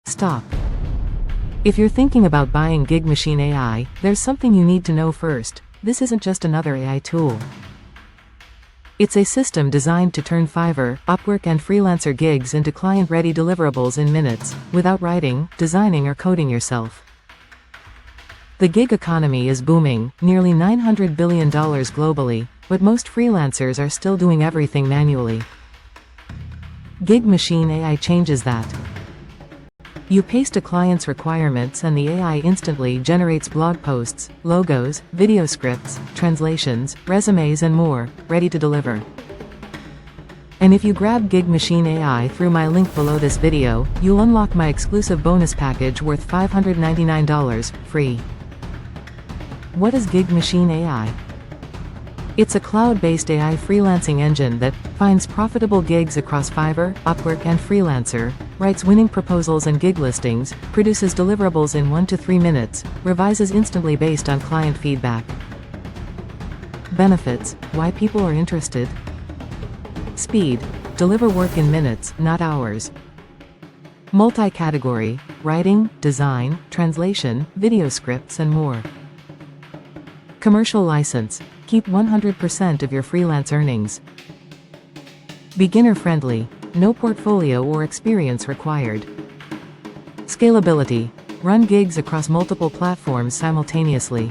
Stop. If you're thinking about buying GigMachine AI, there's something you need to know first. This isn't just another AI tool. It's a system designed to turn Fiverr, Upwork and Freelancer gigs into client-ready deliverables in minutes, without writing, designing or coding yourself. The gig economy is booming, nearly $900 billion globally, but most freelancers are still doing everything manually. GigMachine AI changes that. You paste a client's requirements and the AI instantly generates blog posts, logos, video scripts, translations, resumes and more, ready to deliver. And if you grab GigMachine AI through my link below this video, you'll unlock my exclusive bonus package worth $599, free. What is GigMachine AI? It's a cloud-based AI freelancing engine that finds profitable gigs across Fiverr, Upwork and Freelancer, writes winning proposals and gig listings, produces deliverables in 1 to 3 minutes, revises instantly based on client feedback. Benefits: why people are interested. Speed: deliver work in minutes, not hours. Multi-category: writing, design, translation, video scripts and more. Commercial license: keep 100% of your freelance earnings. Beginner-friendly: no portfolio or experience required. Scalability: run gigs across multiple platforms simultaneously.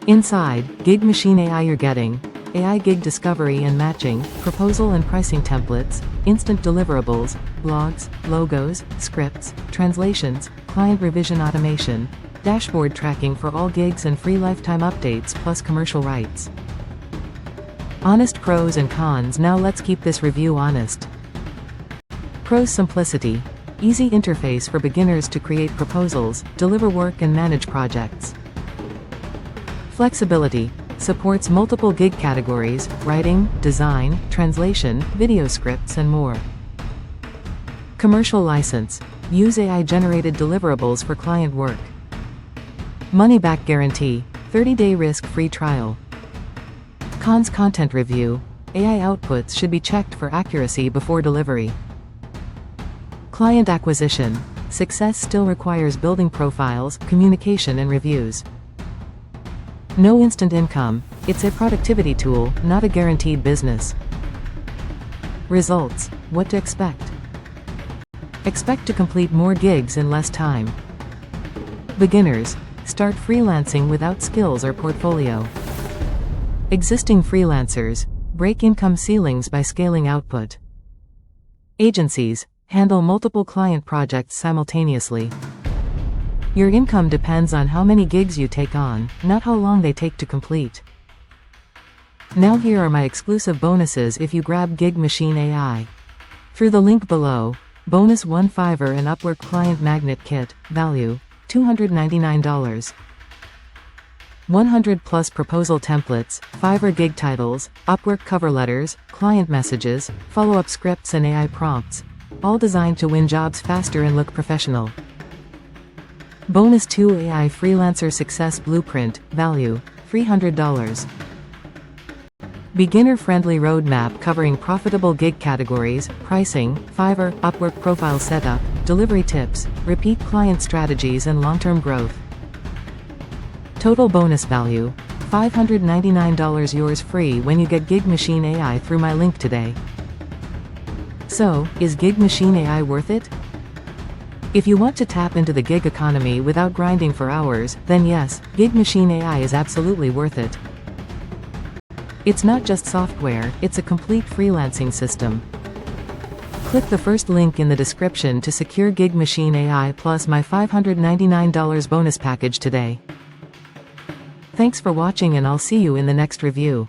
Inside GigMachine AI you're getting AI gig discovery and matching, proposal and pricing templates, instant deliverables, blogs, logos, scripts, translations, client revision automation, dashboard tracking for all gigs and free lifetime updates plus commercial rights. Honest pros and cons. Now let's keep this review honest. Pros: simplicity. Easy interface for beginners to create proposals, deliver work and manage projects. Flexibility. Supports multiple gig categories, writing, design, translation, video scripts and more. Commercial license. Use AI-generated deliverables for client work. Money-back guarantee. 30-day risk-free trial. Cons: content review. AI outputs should be checked for accuracy before delivery. Client acquisition. Success still requires building profiles, communication and reviews. No instant income. It's a productivity tool, not a guaranteed business. Results: what to expect. Expect to complete more gigs in less time. Beginners: start freelancing without skills or portfolio. Existing freelancers: break income ceilings by scaling output. Agencies: handle multiple client projects simultaneously. Your income depends on how many gigs you take on, not how long they take to complete. Now here are my exclusive bonuses if you grab GigMachine AI. Through the link below, bonus 1 Fiverr and Upwork Client Magnet Kit, value $299. 100 plus proposal templates, Fiverr gig titles, Upwork cover letters, client messages, follow-up scripts and AI prompts, all designed to win jobs faster and look professional. Bonus 2 AI Freelancer Success Blueprint, value $300. Beginner-friendly roadmap covering profitable gig categories, pricing, Fiverr, Upwork profile setup, delivery tips, repeat client strategies and long-term growth. Total bonus value $599, yours free when you get GigMachine AI through my link today. So, is GigMachine AI worth it? If you want to tap into the gig economy without grinding for hours, then yes, GigMachine AI is absolutely worth it. It's not just software, it's a complete freelancing system. Click the first link in the description to secure GigMachine AI plus my $599 bonus package today. Thanks for watching and I'll see you in the next review.